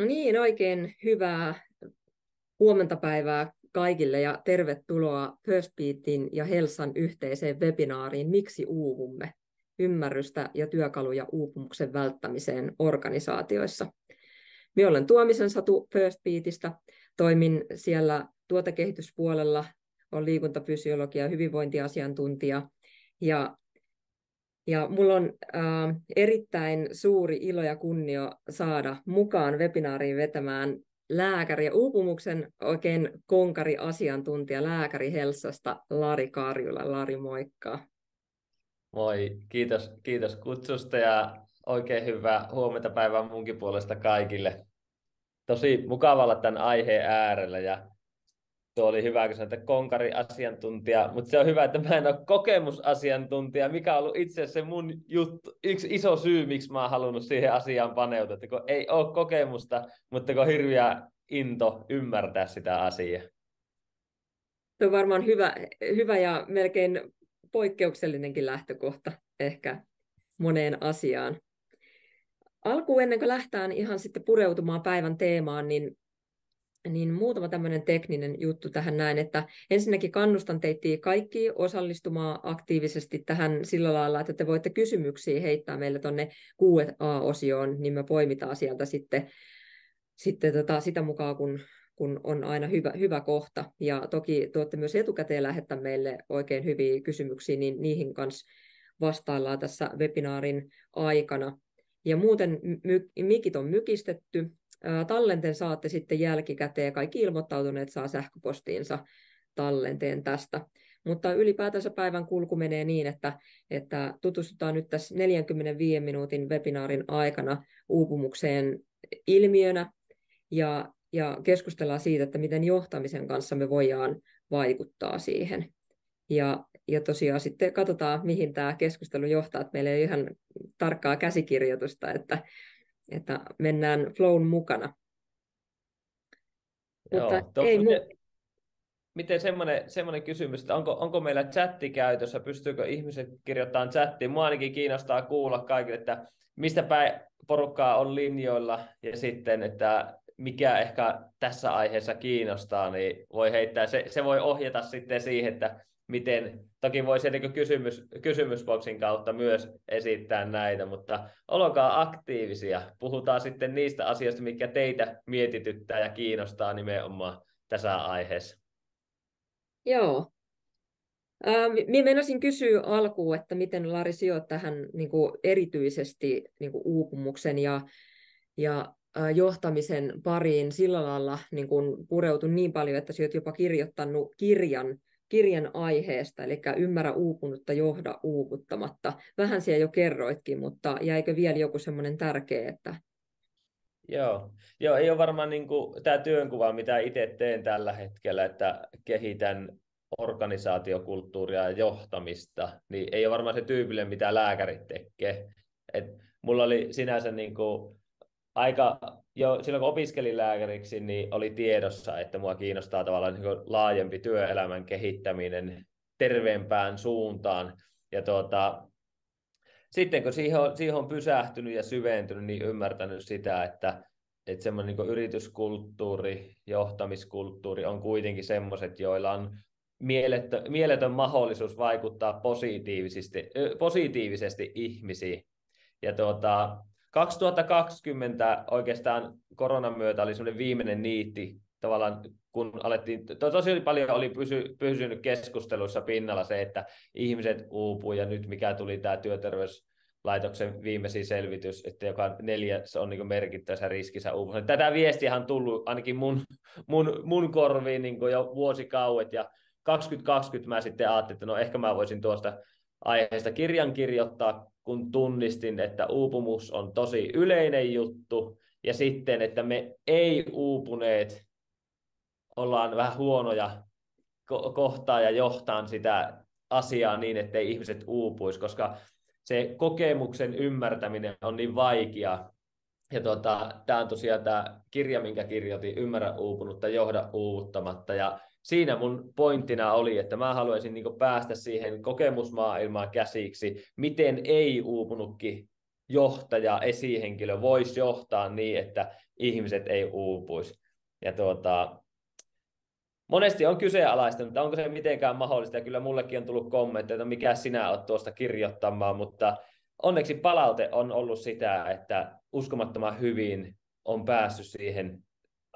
No niin, oikein hyvää huomenta päivää kaikille ja tervetuloa First Beatin ja Helsan yhteiseen webinaariin Miksi uuvumme? Ymmärrystä ja työkaluja uupumuksen välttämiseen organisaatioissa. Minä olen Tuomisen Satu First Beatistä. Toimin siellä tuotekehityspuolella, olen liikuntafysiologia ja hyvinvointiasiantuntija. Ja minulla on erittäin suuri ilo ja kunnia saada mukaan webinaariin vetämään lääkäri ja uupumuksen oikein konkari-asiantuntija lääkäri Helsasta Lari Karjula. Lari, moikka. Moi, kiitos kutsusta ja oikein hyvää huomenta päivää munkin puolesta kaikille. Tosi mukava olla tämän aiheen äärellä ja tuo oli hyvä, kun sanoit, että konkari-asiantuntija, mutta se on hyvä, että mä en ole kokemusasiantuntija, mikä on ollut itse asiassa se mun juttu, yksi iso syy, miksi mä oon halunnut siihen asiaan paneutua, että kun ei ole kokemusta, mutta kun on hirveä into ymmärtää sitä asiaa. Se on varmaan hyvä ja melkein poikkeuksellinenkin lähtökohta ehkä moneen asiaan. Alkuun ennen kuin lähdetään ihan sitten pureutumaan päivän teemaan, niin muutama tämmöinen tekninen juttu tähän näin, että ensinnäkin kannustan teitä kaikki osallistumaan aktiivisesti tähän sillä lailla, että te voitte kysymyksiä heittää meille tuonne Q&A-osioon, niin me poimitaan sieltä sitten sitä mukaan, kun on aina hyvä kohta. Ja toki tuotte myös etukäteen lähettää meille oikein hyviä kysymyksiä, niin niihin kanssa vastaillaan tässä webinaarin aikana. Ja muuten mikit on mykistetty. Tallenten saatte sitten jälkikäteen. Kaikki ilmoittautuneet saa sähköpostiinsa tallenteen tästä. Mutta ylipäätänsä päivän kulku menee niin, että tutustutaan nyt tässä 45 minuutin webinaarin aikana uupumukseen ilmiönä ja keskustellaan siitä, että miten johtamisen kanssa me voidaan vaikuttaa siihen. Ja tosiaan sitten katsotaan, mihin tämä keskustelu johtaa. Että meillä ei ole ihan tarkkaa käsikirjoitusta, että mennään flown mukana. Joo, Mutta ei miten semmoinen kysymys, että onko meillä chatti käytössä, pystyykö ihmiset kirjoittamaan chattiin? Mua ainakin kiinnostaa kuulla kaikille, että mistä päin porukkaa on linjoilla ja sitten, että mikä ehkä tässä aiheessa kiinnostaa, niin voi heittää. Se voi ohjata sitten siihen, että miten, toki voi sieltä kysymysboksin kautta myös esittää näitä, mutta olkaa aktiivisia. Puhutaan sitten niistä asioista, mitkä teitä mietityttää ja kiinnostaa nimenomaan tässä aiheessa. Joo. Minä meinasin kysyä alkuun, että miten Lari sijoit tähän niin kuin erityisesti niin kuin uupumuksen ja johtamisen pariin sillä lailla niin kuin pureutui niin paljon, että sinä olet jopa kirjoittanut kirjan aiheesta, eli ymmärrä uupunutta, johda uuvuttamatta. Vähän siellä jo kerroitkin, mutta jäikö vielä joku semmoinen tärkeä, että... Joo, ei ole varmaan niin kuin tämä työnkuva, mitä itse teen tällä hetkellä, että kehitän organisaatiokulttuuria ja johtamista, niin ei ole varmaan se tyypillinen, mitä lääkärit tekee. Mulla oli sinänsä niin kuin aika, jo silloin kun opiskelin lääkäriksi, niin oli tiedossa, että mua kiinnostaa tavallaan niin kuin laajempi työelämän kehittäminen terveempään suuntaan. Ja sitten kun siihen on pysähtynyt ja syventynyt, niin ymmärtänyt sitä, että semmoinen niin yrityskulttuuri, johtamiskulttuuri on kuitenkin semmoiset, joilla on mieletön mahdollisuus vaikuttaa positiivisesti ihmisiin. Ja 2020 oikeastaan koronan myötä oli semmoinen viimeinen niitti, tavallaan kun alettiin, tosi paljon oli pysynyt keskusteluissa pinnalla se, että ihmiset uupuu ja nyt mikä tuli tämä Työterveyslaitoksen viimeisin selvitys, että joka 4 on niin merkittävässä riskissä uupumassa. Tätä viestiä on tullut ainakin mun korviin niin jo vuosikauet ja 2020 mä sitten ajattelin, että no ehkä mä voisin tuosta aiheesta kirjan kirjoittaa, kun tunnistin, että uupumus on tosi yleinen juttu ja sitten, että me ei uupuneet ollaan vähän huonoja kohtaa ja johtaan sitä asiaa niin, ettei ihmiset uupuisi, koska se kokemuksen ymmärtäminen on niin vaikea. Ja tämä on tosiaan tämä kirja, minkä kirjoitin, Ymmärrä uupunutta, johda uuvuttamatta. Ja siinä mun pointtina oli, että mä haluaisin päästä siihen kokemusmaailmaan käsiksi, miten ei uupunutkin johtaja, esihenkilö voisi johtaa niin, että ihmiset ei uupuisi. Ja monesti on kyseenalaista, että onko se mitenkään mahdollista, ja kyllä mullekin on tullut kommentteja, että mikä sinä olet tuosta kirjoittamaan, mutta onneksi palaute on ollut sitä, että uskomattoman hyvin on päässyt siihen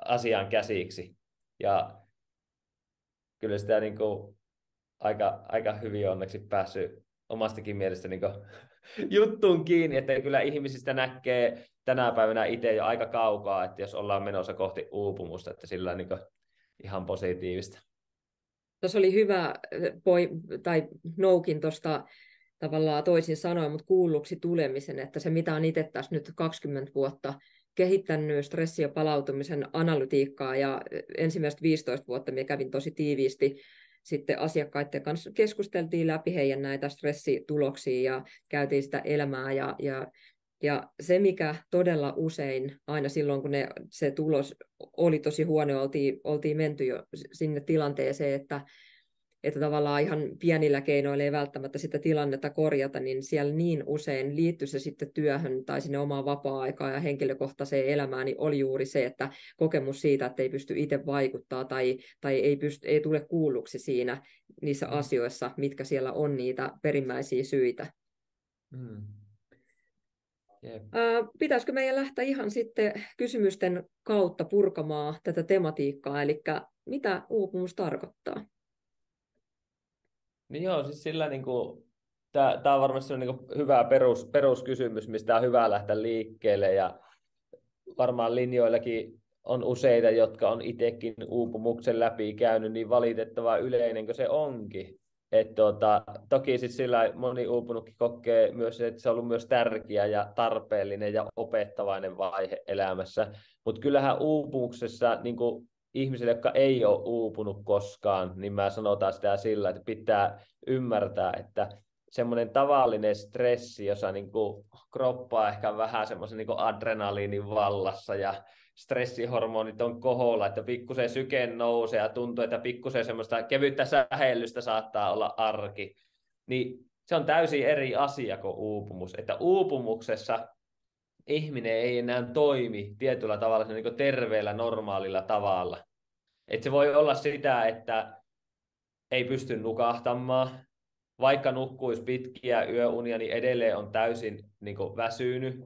asiaan käsiksi, ja kyllä sitä niin kuin aika hyvin onneksi päässyt omastakin mielestä niin kuin juttuun kiinni, että kyllä ihmisistä näkee tänä päivänä itse jo aika kaukaa, että jos ollaan menossa kohti uupumusta, että sillä on niin kuin ihan positiivista. Tuossa oli hyvä tai noukin tuosta tavallaan toisin sanoen, mutta kuulluksi tulemisen, että se mitä on itse tässä nyt 20 vuotta kehittänyt stressi- ja palautumisen analytiikkaa, ja ensimmäiset 15 vuotta minä kävin tosi tiiviisti sitten asiakkaiden kanssa, keskusteltiin läpi heidän näitä stressituloksia ja käytiin sitä elämää, ja se, mikä todella usein, aina silloin kun se tulos oli tosi huono, oltiin menty jo sinne tilanteeseen, että tavallaan ihan pienillä keinoilla ei välttämättä sitä tilannetta korjata, niin siellä niin usein liittyy se sitten työhön tai sinne omaan vapaa-aikaan ja henkilökohtaiseen elämään, niin oli juuri se, että kokemus siitä, että ei pysty itse vaikuttaa tai ei tule kuulluksi siinä niissä asioissa, mitkä siellä on niitä perimmäisiä syitä. Yep. Pitäisikö meidän lähteä ihan sitten kysymysten kautta purkamaan tätä tematiikkaa, eli mitä uupumus tarkoittaa? Niin joo, siis sillä tämä on varmasti hyvä peruskysymys, mistä on hyvä lähteä liikkeelle, ja varmaan linjoillakin on useita, jotka on itsekin uupumuksen läpi käynyt, niin valitettavaa yleinen kuin se onkin. Toki siis sillä moni uupunutkin kokee myös, että se on ollut myös tärkeä ja tarpeellinen ja opettavainen vaihe elämässä, mutta kyllähän uupumuksessa niin ihmisille, jotka ei ole uupunut koskaan, niin mä sanotaan sitä sillä, että pitää ymmärtää, että semmoinen tavallinen stressi, jossa niin kuin kroppa on ehkä vähän semmoisen niin kuin adrenaliinin vallassa ja stressihormonit on koholla, että pikkusen syke nousee ja tuntuu, että pikkusen semmoista kevyttä sähellystä saattaa olla arki, niin se on täysin eri asia kuin uupumus. Että uupumuksessa ihminen ei enää toimi tietyllä tavalla niin kuin terveellä, normaalilla tavalla. Että se voi olla sitä, että ei pysty nukahtamaan, vaikka nukkuisi pitkiä yöunia, niin edelleen on täysin niin kuin väsynyt.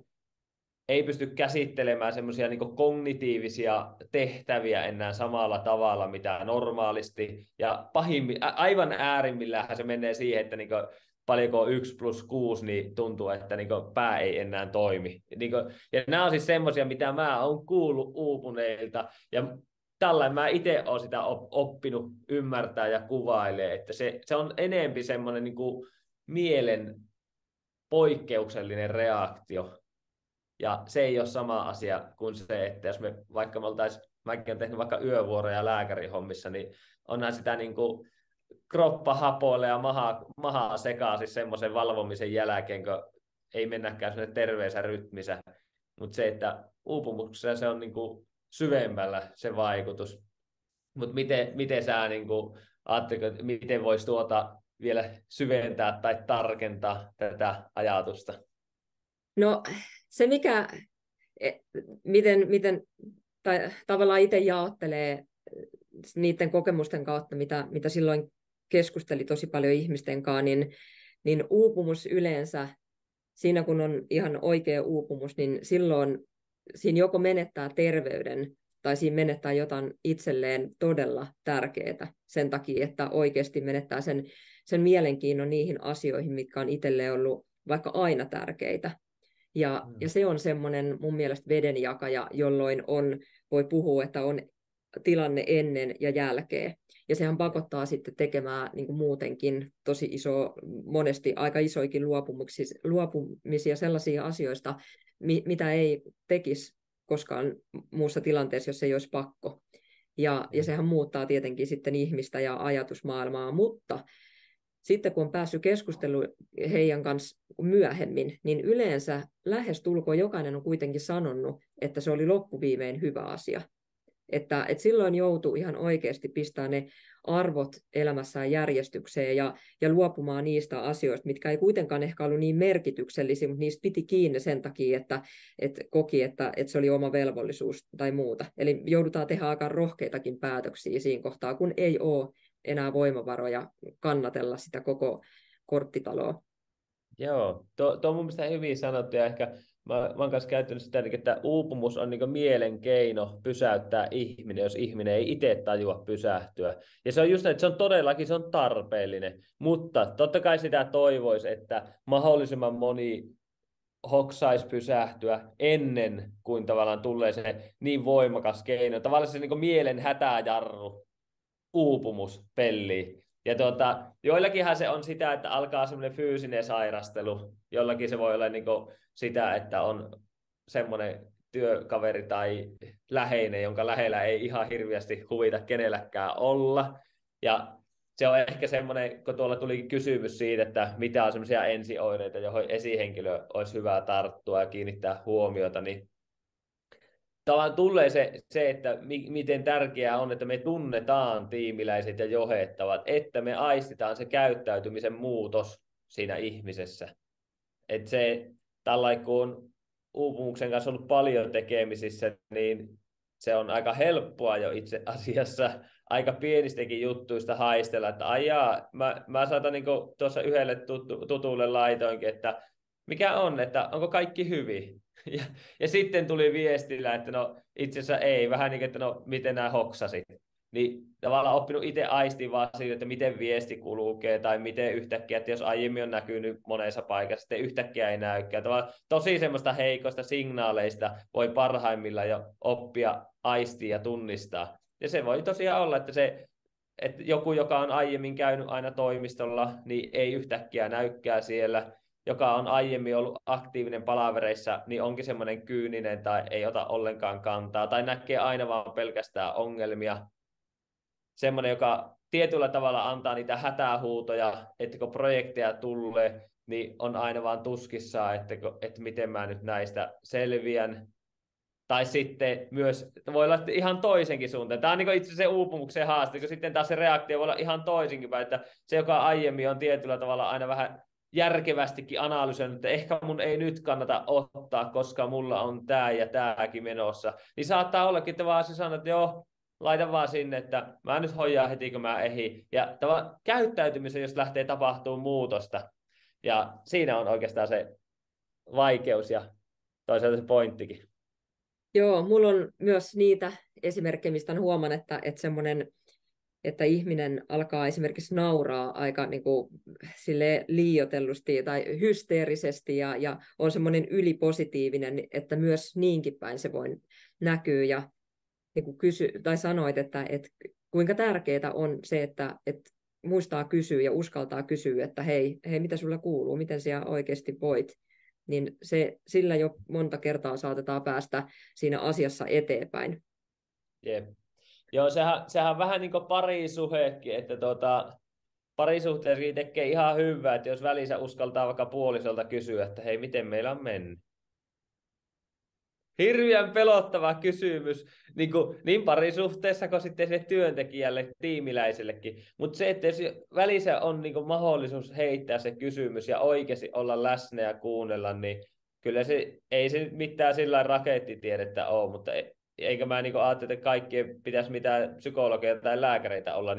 Ei pysty käsittelemään semmoisia niin kognitiivisia tehtäviä enää samalla tavalla, mitä normaalisti. Ja aivan äärimmillähän se menee siihen, että niin paljonko 1+6, niin tuntuu, että niin pää ei enää toimi. Ja nämä on siis semmoisia, mitä mä oon kuullut uupuneilta. Ja tällainen mä itse olen sitä oppinut ymmärtää ja kuvailee, että se on enempi semmoinen niin mielen poikkeuksellinen reaktio. Ja se ei ole sama asia kuin se, että jos mäkin olen tehnyt vaikka yövuoroja lääkärihommissa, niin onhan sitä niin kuin kroppa hapoille ja maha sekaisin semmoisen valvomisen jälkeen, kun ei mennäkään semmoinen terveensä rytmissä. Mutta se, että uupumuksessa se on niin kuin syvemmällä se vaikutus. Mutta miten sä niin kuin ajattelet, miten voisi vielä syventää tai tarkentaa tätä ajatusta? No se, miten tai tavallaan itse jaottelee niiden kokemusten kautta, mitä silloin keskusteli tosi paljon ihmisten kanssa, niin uupumus yleensä, siinä kun on ihan oikea uupumus, niin silloin siinä joko menettää terveyden tai siinä menettää jotain itselleen todella tärkeää sen takia, että oikeasti menettää sen mielenkiinnon niihin asioihin, mitkä on itselleen ollut vaikka aina tärkeitä. Ja se on semmoinen mun mielestä vedenjakaja, jolloin voi puhua, että on tilanne ennen ja jälkeen. Ja sehän pakottaa sitten tekemään niin kuin muutenkin tosi monesti aika isoikin luopumisia sellaisia asioista, mitä ei tekisi koskaan muussa tilanteessa, jos ei olisi pakko. Ja sehän muuttaa tietenkin sitten ihmistä ja ajatusmaailmaa, mutta sitten kun on päässyt keskusteluun heidän kanssa myöhemmin, niin yleensä lähestulkoon jokainen on kuitenkin sanonut, että se oli loppuviimein hyvä asia. että silloin joutui ihan oikeasti pistää ne arvot elämässään järjestykseen ja luopumaan niistä asioista, mitkä ei kuitenkaan ehkä ollut niin merkityksellisiä, mutta niistä piti kiinni sen takia, että koki, että se oli oma velvollisuus tai muuta. Eli joudutaan tehdä aika rohkeitakin päätöksiä siinä kohtaa, kun ei ole enää voimavaroja kannatella sitä koko korttitaloa. Joo, tuo on mun mielestä hyvin sanottu, ja ehkä mä oon kanssa käyttänyt sitä, että uupumus on niin mielen keino pysäyttää ihminen, jos ihminen ei itse tajua pysähtyä. Ja se on just että se on tarpeellinen, mutta totta kai sitä toivoisi, että mahdollisimman moni hoksaisi pysähtyä ennen kuin tavallaan tulee se niin voimakas keino. Tavallaan se niin mielen hätäjarru, uupumus pelliin. Ja joillakinhan se on sitä, että alkaa semmoinen fyysinen sairastelu. Jollakin se voi olla niin sitä, että on semmoinen työkaveri tai läheinen, jonka lähellä ei ihan hirveästi huvita kenelläkään olla. Ja se on ehkä semmoinen, kun tuolla tuli kysymys siitä, että mitä on semmoisia ensioireita, johon esihenkilö olisi hyvä tarttua ja kiinnittää huomiota, niin tavallaan tulee se että miten tärkeää on, että me tunnetaan tiimiläiset ja johettavat, että me aistitaan se käyttäytymisen muutos siinä ihmisessä. Että se, tällainen kun on uupumuksen kanssa ollut paljon tekemisissä, niin se on aika helppoa jo itse asiassa aika pienistäkin juttuista haistella, että ajaa, mä saatan niin tuossa yhdelle tutulle laitoinkin, että mikä on, että onko kaikki hyvin? Ja sitten tuli viestillä, että no itse asiassa ei, vähän niin kuin, että no miten nämä hoksasit. Niin tavallaan oppinut itse aistivaa siitä, että miten viesti kulkee tai miten yhtäkkiä, että jos aiemmin on näkynyt monessa paikassa, sitten yhtäkkiä ei näykään. Tavallaan tosi semmoista heikoista signaaleista voi parhaimmillaan jo oppia aistia ja tunnistaa. Ja se voi tosiaan olla, että joku, joka on aiemmin käynyt aina toimistolla, niin ei yhtäkkiä näykään siellä. Joka on aiemmin ollut aktiivinen palavereissa, niin onkin semmoinen kyyninen tai ei ota ollenkaan kantaa tai näkee aina vaan pelkästään ongelmia. Semmoinen, joka tietyllä tavalla antaa niitä hätähuutoja, että kun projekteja tulee, niin on aina vaan tuskissaan, että miten mä nyt näistä selviän. Tai sitten myös, voi olla ihan toisenkin suuntaan. Tämä on niin itse se uupumuksen haaste, kun sitten taas se reaktio voi olla ihan toisinkin päin, että se, joka aiemmin on tietyllä tavalla aina vähän järkevästikin analysoinut, että ehkä mun ei nyt kannata ottaa, koska mulla on tämä ja tämäkin menossa, niin saattaa ollakin, että vaan se sanoo, että joo, laita vaan sinne, että mä nyt hoijaan heti, kun mä ehdin. Ja käyttäytymisen, jos lähtee tapahtumaan muutosta. Ja siinä on oikeastaan se vaikeus ja toisaalta se pointtikin. Joo, mulla on myös niitä esimerkkejä, mistä huomaan, että semmoinen että ihminen alkaa esimerkiksi nauraa aika niin kuin, liioitellusti tai hysteerisesti ja on semmoinen ylipositiivinen, että myös niinkin päin se voi näkyä. Ja niin kuin tai sanoit, että kuinka tärkeää on se, että muistaa kysyä ja uskaltaa kysyä, että hei, mitä sulla kuuluu, miten sinä oikeasti voit. Niin sillä jo monta kertaa saatetaan päästä siinä asiassa eteenpäin. Jep. Joo, sehän on vähän niin kuin parisuheekin, että parisuhteessakin tekee ihan hyvää, että jos välissä uskaltaa vaikka puolisolta kysyä, että hei, miten meillä on mennyt. Hirveän pelottava kysymys, niin parisuhteessa kuin sitten sille työntekijälle, tiimiläisellekin. Mutta se, että jos välissä on niin mahdollisuus heittää se kysymys ja oikeasti olla läsnä ja kuunnella, niin kyllä ei se mitään sillä rakettitiedettä ole, mutta eikä mä ajattele, että kaikkien pitäisi mitään psykologeja tai lääkäreitä olla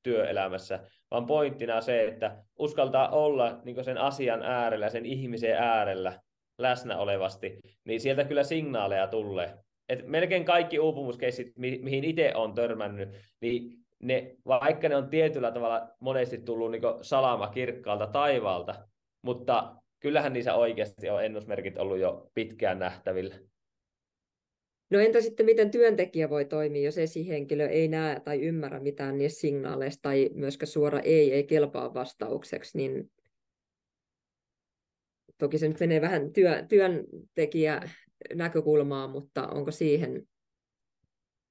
työelämässä, vaan pointtina se, että uskaltaa olla sen asian äärellä, sen ihmisen äärellä läsnä olevasti, niin sieltä kyllä signaaleja tulee. Et melkein kaikki uupumuskeissit, mihin itse olen törmännyt, niin vaikka ne on tietyllä tavalla monesti tullut salama kirkkaalta taivaalta, mutta kyllähän niissä oikeasti on ennusmerkit ollut jo pitkään nähtävillä. No entä sitten, miten työntekijä voi toimia, jos esihenkilö ei näe tai ymmärrä mitään niistä signaaleista tai myöskään suora ei kelpaa vastaukseksi, niin toki se nyt menee vähän työntekijä näkökulmaan, mutta onko siihen?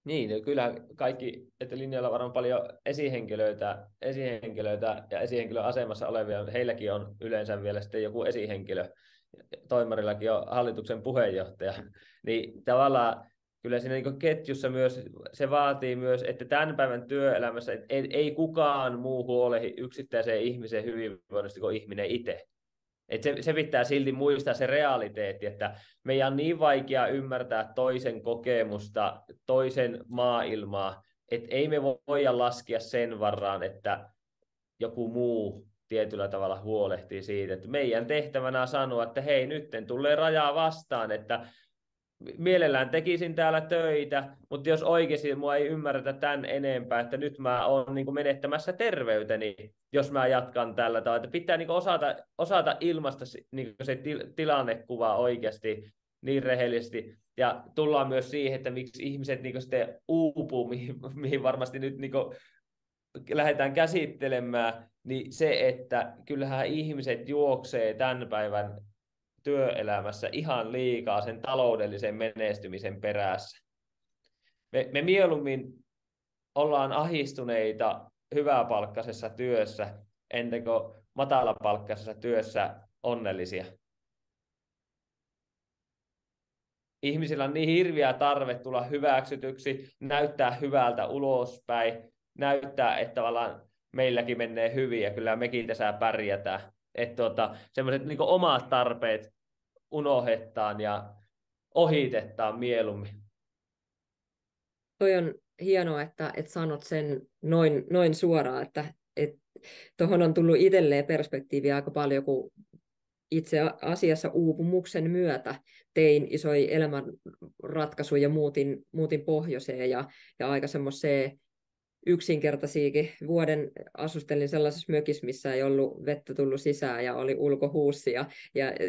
Niin, kyllä kaikki, että linjalla on varmaan paljon esihenkilöitä ja esihenkilön asemassa olevia, heilläkin on yleensä vielä sitten joku esihenkilö, toimarillakin on hallituksen puheenjohtaja, niin tavallaan kyllä siinä niin ketjussa myös se vaatii myös, että tämän päivän työelämässä ei kukaan muu huolehdi yksittäisen ihmisen hyvinvoinnista kuin ihminen itse. Se pitää silti muistaa se realiteetti, että meidän on niin vaikea ymmärtää toisen kokemusta, toisen maailmaa, että ei me voida laskea sen varaan, että joku muu tietyllä tavalla huolehtii siitä, että meidän tehtävänä on sanoa, että hei, nytten tulee rajaa vastaan, että mielellään tekisin täällä töitä, mutta jos oikeasti mua ei ymmärretä tämän enempää, että nyt mä oon niin kuin menettämässä terveyteni, jos mä jatkan tällä tavalla, että pitää niin kuin osata ilmaista niin kuin se tilannekuva oikeasti niin rehellisesti, ja tullaan myös siihen, että miksi ihmiset niin kuin sitten uupuu, mihin varmasti nyt niin kuin lähdetään käsittelemään, niin se, että kyllähän ihmiset juoksee tämän päivän työelämässä ihan liikaa sen taloudellisen menestymisen perässä. Me mieluummin ollaan ahistuneita hyväpalkkaisessa työssä, ennen kuin matalapalkkaisessa työssä onnellisia. Ihmisillä on niin hirviä tarve tulla hyväksytyksi, näyttää hyvältä ulospäin, näyttää, että tavallaan meilläkin menee hyvin ja kyllä mekin tässä pärjätään. Että semmoiset niin omat tarpeet unohdetaan ja ohitetaan mieluummin. Toi on hienoa, että sanot sen noin suoraan, että tuohon on tullut itselleen perspektiiviä aika paljon, kun itse asiassa uupumuksen myötä tein isoja elämänratkaisuja ja muutin pohjoiseen ja aika semmoiseen yksinkertaisiakin. Vuoden asustelin sellaisessa mökissä, missä ei ollut vettä tullut sisään ja oli ulkohuussi ja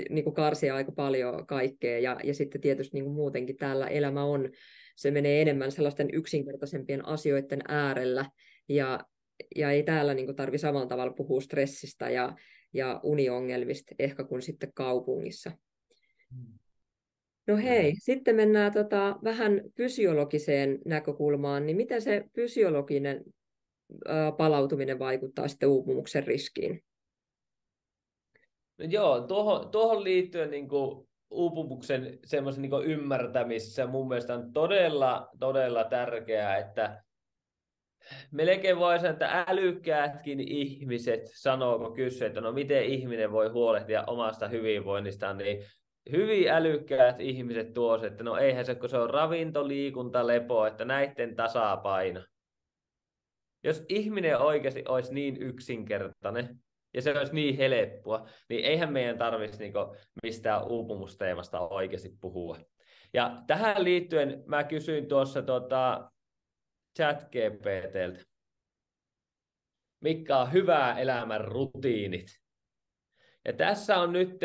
niin kuin karsia aika paljon kaikkea. Ja sitten tietysti niin kuin muutenkin täällä elämä on, se menee enemmän sellaisten yksinkertaisempien asioiden äärellä ja ei täällä niin kuin tarvitse samalla tavalla puhua stressistä ja uniongelmista ehkä kuin sitten kaupungissa. No hei, sitten mennään vähän fysiologiseen näkökulmaan, niin miten se fysiologinen palautuminen vaikuttaa sitten uupumuksen riskiin? No joo, tuohon liittyen niin kuin uupumuksen semmoisen niin kuin ymmärtämisessä mun mielestä on todella tärkeää, että melkein voi sanoa, että älykkäätkin ihmiset sanoo, kun kysyy, että no miten ihminen voi huolehtia omasta hyvinvoinnistaan, niin hyvin älykkäät ihmiset tuos, että no eihän se, kun se on ravinto, liikunta, lepo, että näiden tasapaino. Jos ihminen oikeasti olisi niin yksinkertainen ja se olisi niin helppoa, niin eihän meidän tarvitsisi niinku mistään uupumusteemasta oikeasti puhua. Ja tähän liittyen mä kysyin tuossa ChatGPT:ltä, mitkä on hyvää elämän rutiinit. Ja tässä on nyt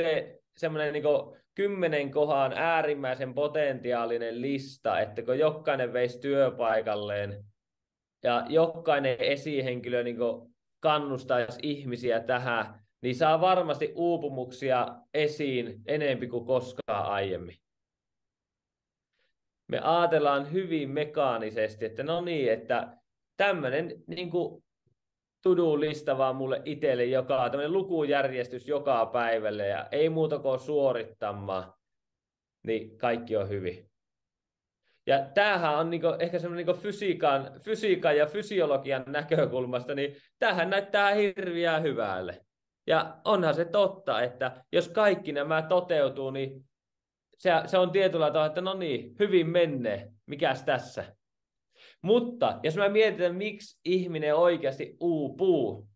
semmoinen niinku 10 kohan äärimmäisen potentiaalinen lista, että kun jokainen veisi työpaikalleen ja jokainen esihenkilö niinku kannustaisi ihmisiä tähän, niin saa varmasti uupumuksia esiin enempi kuin koskaan aiemmin. Me ajatellaan hyvin mekaanisesti, että no niin, että tämmöinen niinku to-do-lista vaan mulle itselle tämmöinen lukujärjestys joka päivälle ja ei muuta kuin suorittamaan, niin kaikki on hyvin. Ja tämähän on niinku ehkä semmoinen niinku fysiikan ja fysiologian näkökulmasta, niin tämähän näyttää hirveän hyvälle. Ja onhan se totta, että jos kaikki nämä toteutuu, niin se on tietyllä tavalla, että no niin, hyvin menee, mikäs tässä. Mutta jos mä mietin, miksi ihminen oikeasti uupuu,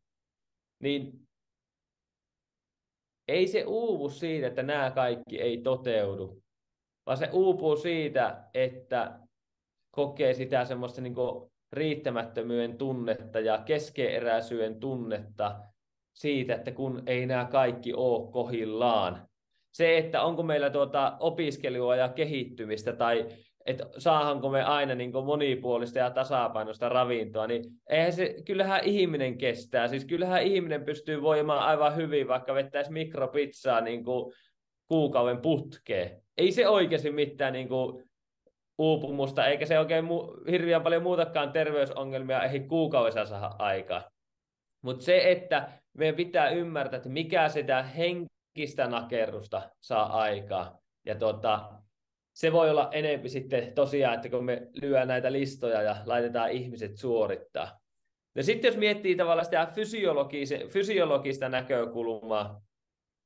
niin ei se uuvu siitä, että nämä kaikki ei toteudu, vaan se uupuu siitä, että kokee sitä semmoista niin kuin riittämättömyyden tunnetta ja keskeeräisyyden tunnetta siitä, että kun ei nämä kaikki ole kohillaan. Se, että onko meillä opiskelua ja kehittymistä tai että saahanko me aina niin kuin monipuolista ja tasapainoista ravintoa, niin kyllähän ihminen kestää. Siis kyllähän ihminen pystyy voimaan aivan hyvin, vaikka vettäisi mikropizzaa niin kuin kuukauden putkeen. Ei se oikeasti mitään niin kuin uupumusta, eikä se oikein hirveän paljon muutakaan terveysongelmia ei kuukaudessa saa aikaan. Mutta se, että meidän pitää ymmärtää, että mikä sitä henkistä nakerrusta saa aikaa. Ja se voi olla enemmän sitten tosiaan, että kun me lyödään näitä listoja ja laitetaan ihmiset suorittaa. Ja sitten jos miettii tavallaan sitä fysiologista näkökulmaa,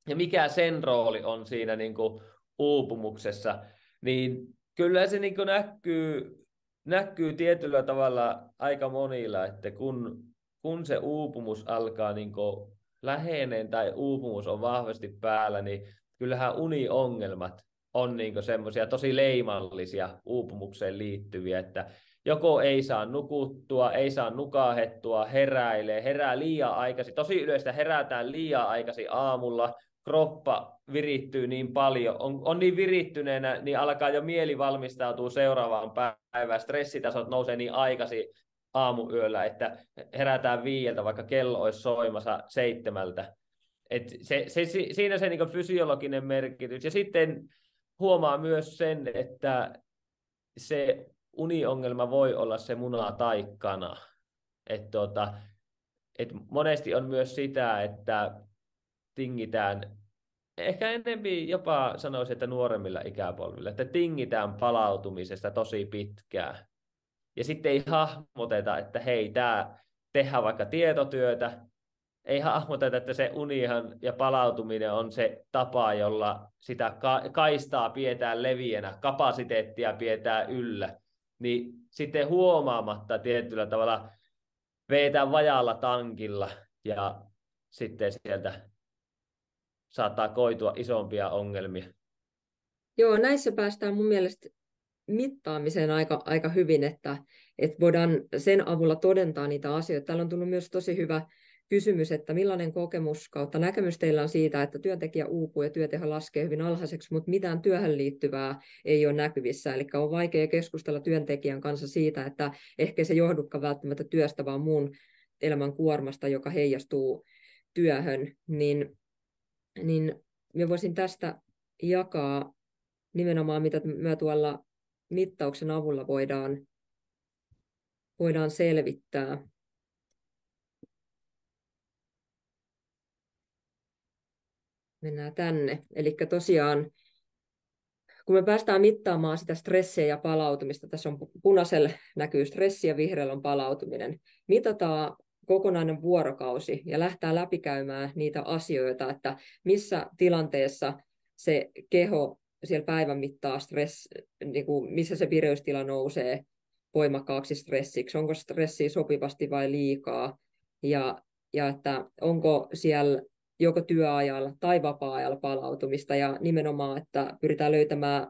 ja mikä sen rooli on siinä niin kuin uupumuksessa, niin kyllä se niin kuin näkyy tietyllä tavalla aika monilla, että kun se uupumus alkaa niin kuin läheneen tai uupumus on vahvasti päällä, niin kyllähän uniongelmat on niin semmoisia tosi leimallisia uupumukseen liittyviä, että joko ei saa nukuttua, ei saa nukahettua, herää liian aikaisin. Tosi yleistä herätään liian aikaisin aamulla, kroppa virittyy niin paljon, on niin virittyneenä, niin alkaa jo mieli valmistautua seuraavaan päivään. Stressitasot nousee niin aikaisin aamuyöllä, että herätään 5, vaikka kello olisi soimassa 7. Siinä se niin fysiologinen merkitys. Ja sitten huomaa myös sen, että se uniongelma voi olla se muna tai kana. Et monesti on myös sitä, että tingitään, ehkä enemmän jopa sanoisin, että nuoremmilla ikäpolvilla, että tingitään palautumisesta tosi pitkään. Ja sitten ei hahmoteta, että hei, tehdään vaikka tietotyötä, ei hahmoteta, että se unihan ja palautuminen on se tapa, jolla sitä kaistaa pidetään leviänä, kapasiteettia pidetään yllä, niin sitten huomaamatta tietyllä tavalla veetään vajaalla tankilla ja sitten sieltä saattaa koitua isompia ongelmia. Joo, näissä päästään mun mielestä mittaamiseen aika hyvin, että voidaan sen avulla todentaa niitä asioita. Täällä on tullut myös tosi hyvä kysymys, että millainen kokemus kautta näkemys teillä on siitä, että työntekijä uupuu ja työteho laskee hyvin alhaiseksi, mutta mitään työhön liittyvää ei ole näkyvissä. Eli on vaikea keskustella työntekijän kanssa siitä, että ehkä se johdukaan välttämättä työstä, vaan muun elämän kuormasta, joka heijastuu työhön, niin me voisin tästä jakaa nimenomaan, mitä me tuolla mittauksen avulla voidaan selvittää. Mennään tänne. Eli tosiaan, kun me päästään mittaamaan sitä stressiä ja palautumista, tässä on punaisella näkyy stressi ja vihreällä on palautuminen. Mitataan kokonainen vuorokausi ja lähtee läpikäymään niitä asioita, että missä tilanteessa se keho siellä päivän mittaa niin kuin missä se vireystila nousee voimakkaaksi stressiksi, onko stressiä sopivasti vai liikaa, ja että onko siellä joko työajalla tai vapaa-ajalla palautumista, ja nimenomaan, että pyritään löytämään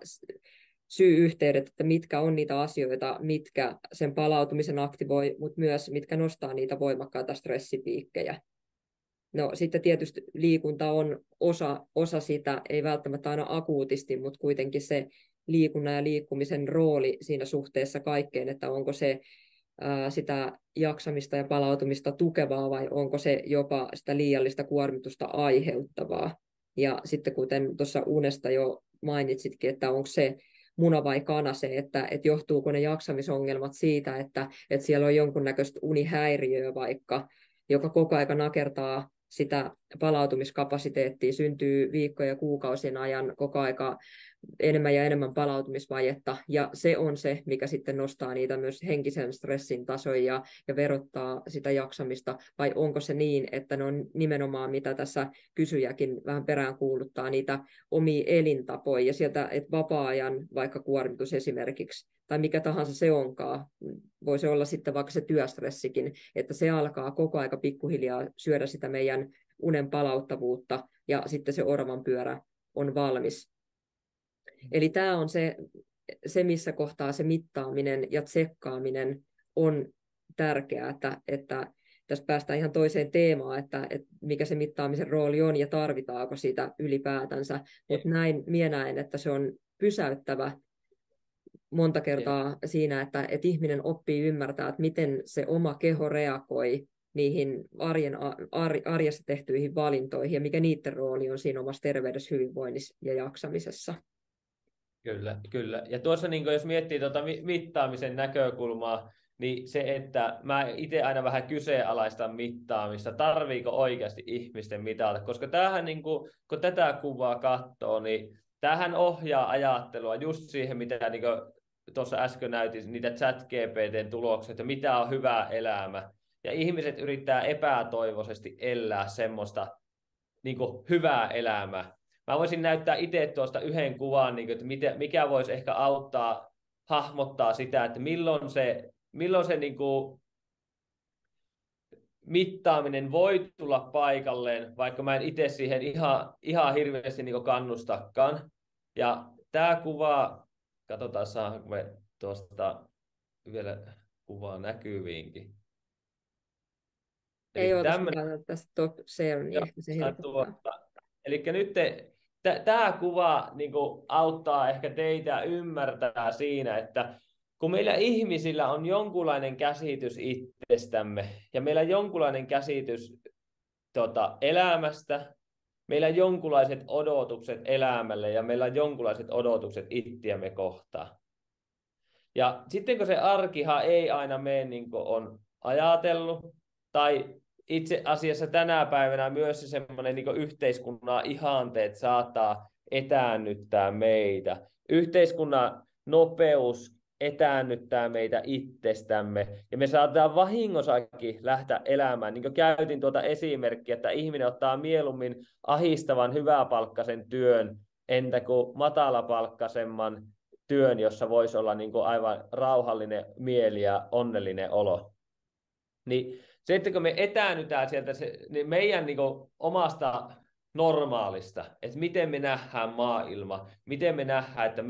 syy-yhteydet, että mitkä on niitä asioita, mitkä sen palautumisen aktivoi, mutta myös mitkä nostaa niitä voimakkaita stressipiikkejä. No sitten tietysti liikunta on osa sitä, ei välttämättä aina akuutisti, mutta kuitenkin se liikunnan ja liikkumisen rooli siinä suhteessa kaikkeen, että onko se sitä jaksamista ja palautumista tukevaa vai onko se jopa sitä liiallista kuormitusta aiheuttavaa. Ja sitten kuten tuossa unesta jo mainitsitkin, että onko se muna vai kana se, että johtuuko ne jaksamisongelmat siitä, että siellä on jonkunnäköistä unihäiriöä vaikka, joka koko ajan nakertaa sitä palautumiskapasiteettia, syntyy viikkojen ja kuukausien ajan koko aika enemmän ja enemmän palautumisvajetta, ja se on se, mikä sitten nostaa niitä myös henkisen stressin tasoja ja verottaa sitä jaksamista, vai onko se niin, että ne on nimenomaan, mitä tässä kysyjäkin vähän peräänkuuluttaa, niitä omia elintapoja, ja sieltä, että vapaa-ajan vaikka kuormitus esimerkiksi, tai mikä tahansa se onkaan, voisi olla sitten vaikka se työstressikin, että se alkaa koko aika pikkuhiljaa syödä sitä meidän unen palauttavuutta, ja sitten se oravan pyörä on valmis. Eli tämä on se, missä kohtaa se mittaaminen ja tsekkaaminen on tärkeää, että tässä päästään ihan toiseen teemaan, että mikä se mittaamisen rooli on ja tarvitaanko sitä ylipäätänsä. Mutta näin minä näen, että se on pysäyttävä monta kertaa siinä, että ihminen oppii ymmärtää, että miten se oma keho reagoi niihin arjessa tehtyihin valintoihin ja mikä niiden rooli on siinä omassa terveydessä, hyvinvoinnissa ja jaksamisessa. Kyllä, kyllä. Ja tuossa niin jos miettii tuota mittaamisen näkökulmaa, niin se, että mä itse aina vähän kyseenalaistan mittaamista, tarviiko oikeasti ihmisten mitata, koska tämähän, niin kun tätä kuvaa katsoo, niin tämähän ohjaa ajattelua just siihen, mitä niin tuossa äsken näytin, niitä ChatGPT:n-tulokset, ja mitä on hyvä elämä. Ja ihmiset yrittää epätoivoisesti elää semmoista niin hyvää elämää. Mä voisin näyttää itse tuosta yhden kuvan, niin kuin, että mikä voisi ehkä auttaa hahmottaa sitä, että milloin se niin kuin mittaaminen voi tulla paikalleen, vaikka mä en itse siihen ihan hirveästi niin kannustakaan. Ja tämä kuva, katsotaan saanko me tuosta vielä kuvaa näkyviinkin. Ei ole, jos tästä top share, niin ehkä se helpottaa. Eli nyt tämä kuva niin auttaa ehkä teitä ymmärtää siinä, että kun meillä ihmisillä on jonkunlainen käsitys itsestämme ja meillä on jonkunlainen käsitys elämästä, meillä on jonkunlaiset odotukset elämälle ja meillä on jonkunlaiset odotukset itseämme kohtaan. Ja sitten kun se arkihan ei aina mene niin kuin on ajatellut, tai itse asiassa tänä päivänä myös se semmoinen niin kuin yhteiskunnan ihanteet saattaa etäännyttää meitä. Yhteiskunnan nopeus etäännyttää meitä itsestämme, ja me saadaan vahingossakin lähteä elämään. Niin kuin käytin tuota esimerkkiä, että ihminen ottaa mieluummin ahistavan hyväpalkkaisen työn, entä kuin matalapalkkaisemman työn, jossa voisi olla niin kuin aivan rauhallinen mieli ja onnellinen olo. Niin se, että kun me etäännytään sieltä niin meidän niin kuin omasta normaalista, että miten me nähdään maailma, miten me nähdään, että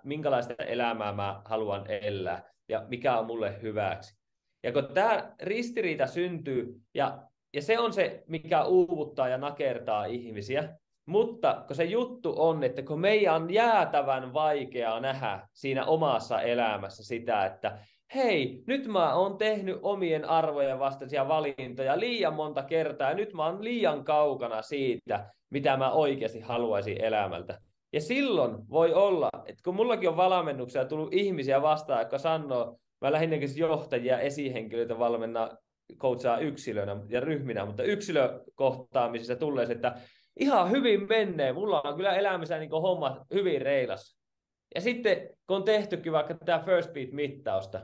minkälaista elämää mä haluan elää ja mikä on mulle hyväksi. Ja kun tämä ristiriita syntyy, ja se on se, mikä uuvuttaa ja nakertaa ihmisiä, mutta kun se juttu on, että kun meidän on jäätävän vaikeaa nähdä siinä omassa elämässä sitä, että hei, nyt mä oon tehnyt omien arvojen vastaisia valintoja liian monta kertaa, ja nyt mä oon liian kaukana siitä, mitä mä oikeasti haluaisin elämältä. Ja silloin voi olla, että kun mullakin on valmennuksia tullut ihmisiä vastaan, jotka sanoo, mä lähinnäkin johtajia, esihenkilöitä valmennan, coachaa yksilönä ja ryhminä, mutta yksilökohtaamisissa tulee se, että ihan hyvin menee, mulla on kyllä elämässä niin hommat hyvin reilas. Ja sitten kun on tehtykin vaikka tämä First Beat-mittausta,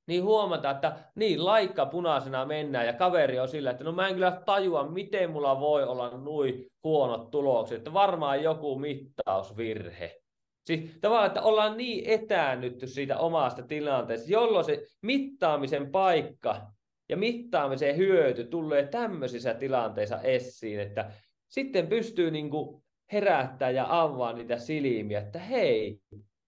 niin huomataan, että niin laikka punaisena mennään ja kaveri on sillä, että no mä en kyllä tajua, miten mulla voi olla nuin huonot tulokset, että varmaan joku mittausvirhe. Siis tavallaan, että ollaan niin etäännytty siitä omasta tilanteesta, jolloin se mittaamisen paikka ja mittaamisen hyöty tulee tämmöisissä tilanteissa esiin, että sitten pystyy niinku herättää ja avaa niitä silmiä, että hei,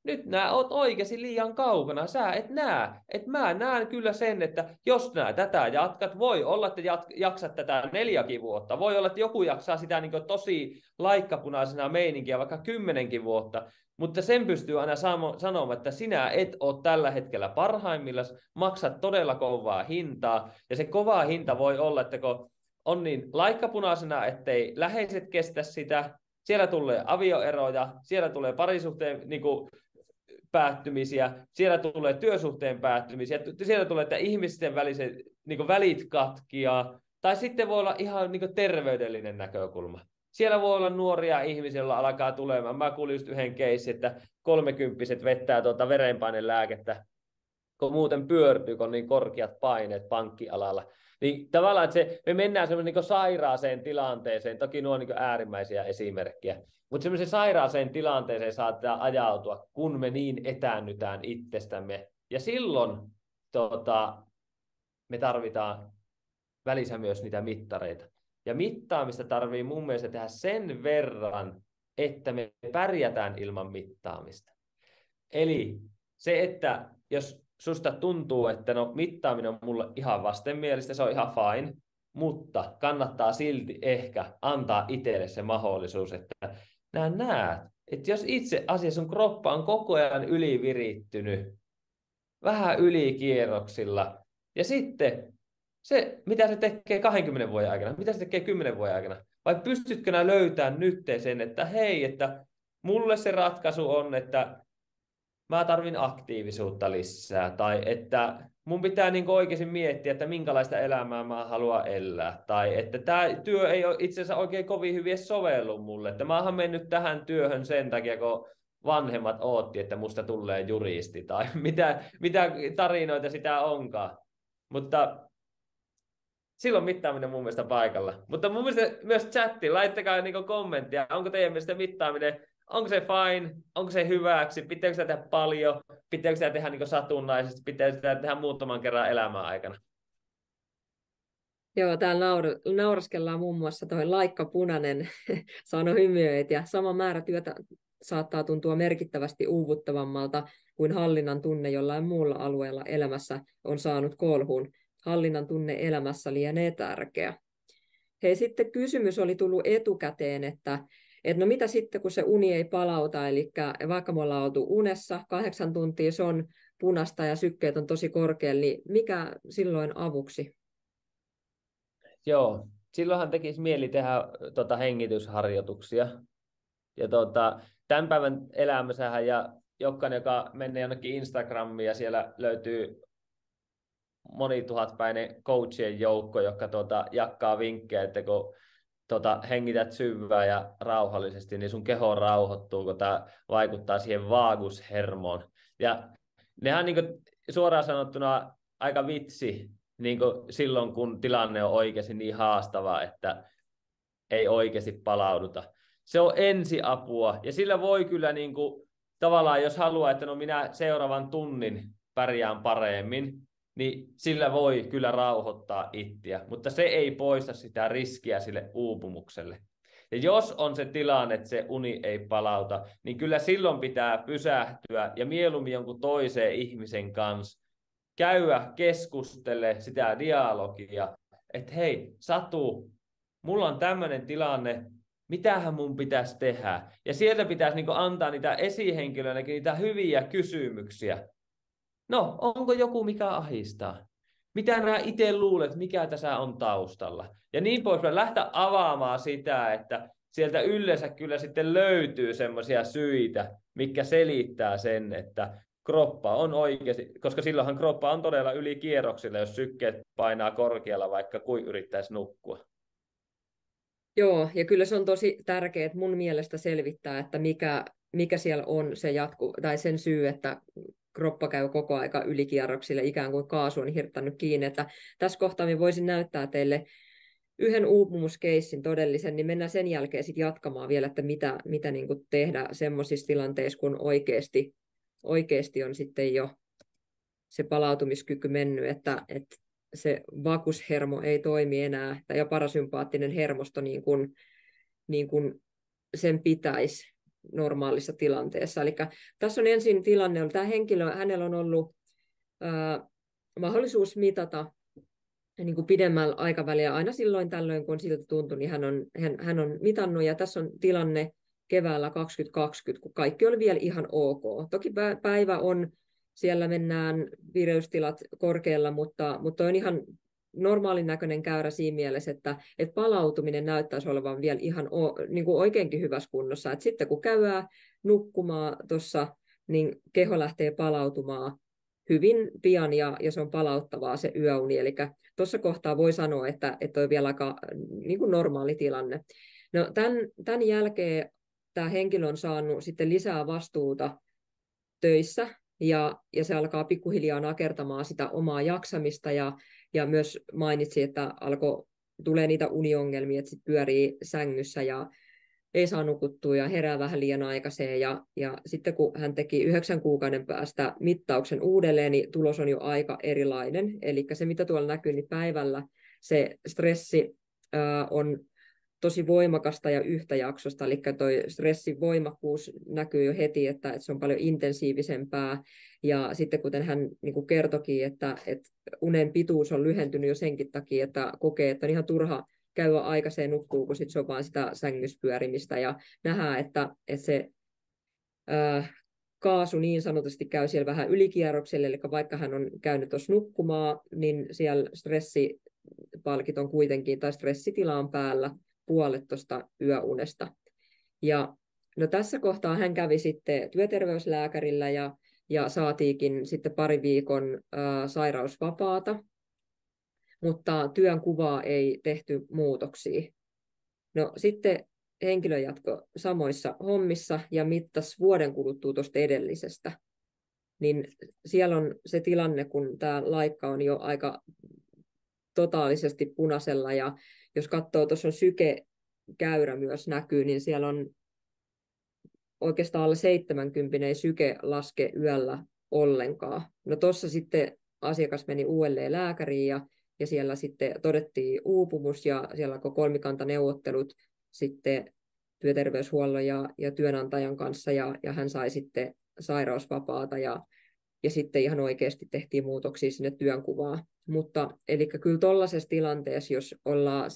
nyt nää oot oikeasti liian kaukana, sä et näe. Et mä näen kyllä sen, että jos nää tätä jatkat, voi olla, että jaksat tätä 4 vuotta, voi olla, että joku jaksaa sitä niin tosi laikkapunaisena meininkiä vaikka 10 vuotta, mutta sen pystyy aina sanomaan, että sinä et ole tällä hetkellä parhaimmillaan, maksat todella kovaa hintaa, ja se kova hinta voi olla, että kun on niin laikkapunaisena, ettei läheiset kestä sitä, siellä tulee avioeroja, siellä tulee parisuhteen niin kuin päättymisiä, siellä tulee työsuhteen päättymisiä, siellä tulee, että ihmisten väliset niin välit katkia, tai sitten voi olla ihan niin terveydellinen näkökulma. Siellä voi olla nuoria ihmisiä, joilla alkaa tulemaan. Mä kuulin just yhden keissin, että 30-vuotiaat vettää verenpainelääkettä, kun muuten pyörtyy, kun on niin korkeat paineet pankkialalla. Niin tavallaan, että me mennään semmoinen niin sairaaseen tilanteeseen, toki nuo on niin äärimmäisiä esimerkkejä, mutta semmoisen sairaaseen tilanteeseen saattaa ajautua, kun me niin etäännytään itsestämme. Ja silloin me tarvitaan välissä myös niitä mittareita. Ja mittaamista tarvii mun mielestä tehdä sen verran, että me pärjätään ilman mittaamista. Eli se, että jos susta tuntuu, että no mittaaminen on mulle ihan vastenmielistä, se on ihan fine, mutta kannattaa silti ehkä antaa itselle se mahdollisuus, että näet, että jos itse asiassa sun kroppa on koko ajan ylivirittynyt, vähän ylikierroksilla, ja sitten se, mitä se tekee 20 vuoden aikana, mitä se tekee 10 vuoden aikana, vai pystytkö nää löytämään nyt sen, että hei, että mulle se ratkaisu on, että mä tarvin aktiivisuutta lisää, tai että mun pitää niin oikeasti miettiä, että minkälaista elämää mä haluan elää, tai että tämä työ ei ole itse asiassa oikein kovin hyvin sovellu mulle, että mä oon mennyt tähän työhön sen takia, kun vanhemmat ootti, että musta tulee juristi, tai mitä tarinoita sitä onkaan. Mutta silloin mittaaminen mun mielestä paikalla. Mutta mun mielestä myös chatti, laittakaa niinku kommenttia, onko teidän mielestä mittaaminen, onko se fine, onko se hyväksi, pitääkö sitä tehdä paljon, pitääkö sitä tehdä niinku satunnaisesti, pitääkö sitä tehdä muutaman kerran elämän aikana. Joo, täällä nauraskellaan muun muassa toi Laikka Punainen saanut hymyöitä ja sama määrä työtä saattaa tuntua merkittävästi uuvuttavammalta kuin hallinnan tunne jollain muulla alueella elämässä on saanut kolhuun. Hallinnan tunne elämässä lienee tärkeä. Hei, sitten kysymys oli tullut etukäteen, että no mitä sitten, kun se uni ei palauta, eli vaikka me ollaan oltu unessa 8 tuntia, se on punasta ja sykkeet on tosi korkealla, niin mikä silloin avuksi? Joo, silloinhan tekisi mieli tehdä hengitysharjoituksia. Ja tämän päivän elämässähän ja jokainen, joka menee jonnekin Instagramiin ja siellä löytyy monituhatpäinen coachien joukko, joka jakaa vinkkejä, että kun hengität syvään ja rauhallisesti, niin sun keho rauhoittuu, kun tämä vaikuttaa siihen vaagushermoon. Ja nehän niin suoraan sanottuna aika vitsi niin silloin, kun tilanne on oikeasti niin haastava, että ei oikeasti palauduta. Se on ensiapua, ja sillä voi kyllä niin kuin, tavallaan, jos haluaa, että no minä seuraavan tunnin pärjään paremmin, niin sillä voi kyllä rauhoittaa itseä, mutta se ei poista sitä riskiä sille uupumukselle. Ja jos on se tilanne, että se uni ei palauta, niin kyllä silloin pitää pysähtyä ja mieluummin jonkun toiseen ihmisen kanssa käydä keskustele sitä dialogia, että hei Satu, mulla on tämmöinen tilanne, mitähän mun pitäisi tehdä? Ja sieltä pitäisi niin antaa niitä esihenkilöillekin niitä hyviä kysymyksiä. No, onko joku, mikä ahdistaa? Mitä nämä itse luulet, mikä tässä on taustalla? Ja niin poispäin, lähteä avaamaan sitä, että sieltä yleensä kyllä sitten löytyy semmoisia syitä, mitkä selittää sen, että kroppa on oikeasti, koska silloinhan kroppa on todella yli kierroksilla, jos sykkeet painaa korkealla, vaikka kuin yrittäisi nukkua. Joo, ja kyllä se on tosi tärkeää mun mielestä selvittää, että mikä siellä on se tai sen syy, että kroppa käy koko aika ylikierroksille, ikään kuin kaasu on hirttänyt kiinni. Että tässä kohtaa minä voisin näyttää teille yhden uupumuskeissin todellisen, niin mennään sen jälkeen sitten jatkamaan vielä, että mitä niin kuin tehdä semmoisissa tilanteissa, kun oikeasti on sitten jo se palautumiskyky mennyt, että se vakushermo ei toimi enää, ja parasympaattinen hermosto niin kuin sen pitäisi normaalissa tilanteessa. Eli tässä on ensin tilanne, tämä henkilö, hänellä on ollut mahdollisuus mitata niin kuin pidemmällä aikavälillä, aina silloin tällöin, kun siltä tuntui, niin hän on mitannut, ja tässä on tilanne keväällä 2020, kun kaikki oli vielä ihan ok. Toki päivä on, siellä mennään vireystilat korkealla, mutta on ihan normaalin näköinen käyrä siinä mielessä, että palautuminen näyttäisi olevan vielä ihan niin kuin oikeinkin hyvässä kunnossa. Et sitten kun käydään nukkumaan tuossa, niin keho lähtee palautumaan hyvin pian ja se on palauttavaa se yöuni. Eli tuossa kohtaa voi sanoa, että on vielä aika niin kuin normaali tilanne. No, tämän jälkeen tämä henkilö on saanut sitten lisää vastuuta töissä, ja se alkaa pikkuhiljaa nakertamaan sitä omaa jaksamista, ja myös mainitsi, että tulee niitä uniongelmia, että sit pyörii sängyssä ja ei saa nukuttua ja herää vähän liian aikaiseen, ja sitten kun hän teki 9 kuukauden päästä mittauksen uudelleen, niin tulos on jo aika erilainen, eli se mitä tuolla näkyy, niin päivällä se stressi on tosi voimakasta ja yhtäjaksosta, eli toi stressin voimakkuus näkyy jo heti, että se on paljon intensiivisempää, ja sitten kuten hän niin kuin kertoikin, että unen pituus on lyhentynyt jo senkin takia, että kokee, että on ihan turha käydä aikaiseen nukkuu, kun sit se on vaan sitä sängyspyörimistä, ja nähdään, että se kaasu niin sanotusti käy siellä vähän ylikierrokselle, eli vaikka hän on käynyt tuossa nukkumaan, niin siellä stressipalkit on kuitenkin, tai stressitila on päällä puolet tuosta yöunesta. Ja no tässä kohtaa hän kävi sitten työterveyslääkärillä, ja ja saatiinkin sitten pari viikon sairausvapaata, mutta työnkuvaa ei tehty muutoksia. No sitten henkilö jatkoi samoissa hommissa ja mittasi vuoden kuluttua tuosta edellisestä. Niin siellä on se tilanne, kun tämä laikka on jo aika totaalisesti punaisella, ja jos katsoo, tuossa on sykekäyrä myös näkyy, niin siellä on oikeastaan alle 70 ei syke laske yöllä ollenkaan. No tuossa sitten asiakas meni uudelleen lääkäriin, ja siellä sitten todettiin uupumus, ja siellä alkoi kolmikantaneuvottelut sitten työterveyshuollon ja työnantajan kanssa, ja hän sai sitten sairausvapaata, ja sitten ihan oikeasti tehtiin muutoksia sinne työnkuvaan. Mutta eli kyllä tuollaisessa tilanteessa, jos ollaan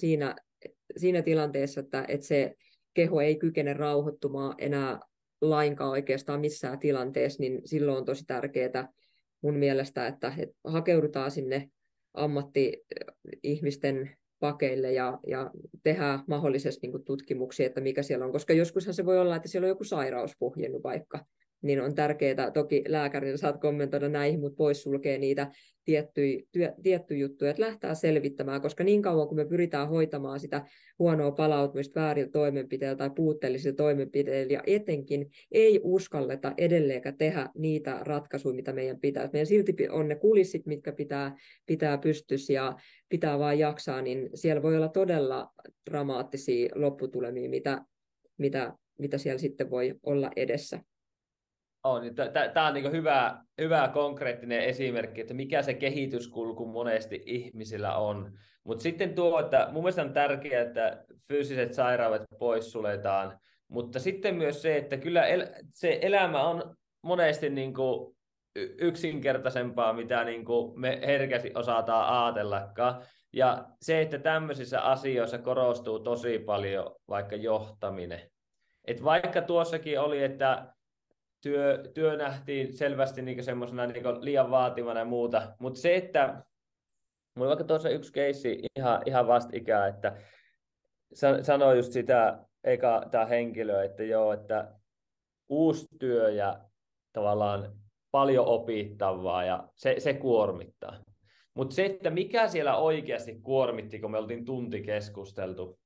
siinä tilanteessa, että se keho ei kykene rauhoittumaan enää lainkaan oikeastaan missään tilanteessa, niin silloin on tosi tärkeää mun mielestä, että hakeudutaan sinne ammatti-ihmisten pakeille ja tehdään mahdollisesti niin tutkimuksia, että mikä siellä on, koska joskushan se voi olla, että siellä on joku sairaus puhjennut vaikka, niin on tärkeää, toki lääkärinä saat kommentoida näihin, mutta poissulkee niitä tiettyjä juttuja, että lähtää selvittämään, koska niin kauan kun me pyritään hoitamaan sitä huonoa palautumista väärillä toimenpiteillä tai puutteellisilla toimenpiteillä, ja etenkin ei uskalleta edelleenkään tehdä niitä ratkaisuja, mitä meidän pitää. Meidän silti on ne kulissit, mitkä pitää pystyssä ja pitää vaan jaksaa, niin siellä voi olla todella dramaattisia lopputulemia, mitä siellä sitten voi olla edessä. On, niin tämä on niin hyvä konkreettinen esimerkki, että mikä se kehityskulku monesti ihmisillä on. Mutta sitten että mun mielestä on tärkeää, että fyysiset sairaudet poissuletaan, mutta sitten myös se, että kyllä se elämä on monesti niin kuin yksinkertaisempaa, mitä niin kuin me herkästi osataan ajatellakaan. Ja se, että tämmöisissä asioissa korostuu tosi paljon vaikka johtaminen. Et vaikka tuossakin oli, että työ nähtiin selvästi niin semmoisena niin liian vaativana ja muuta, mutta se, että mulla vaikka tuossa yksi keissi ihan vastikään, että sanoi just sitä tämä henkilö, että joo, että uusi työ ja tavallaan paljon opittavaa ja se kuormittaa. Mutta se, että mikä siellä oikeasti kuormitti, kun me oltiin tunti keskusteltu,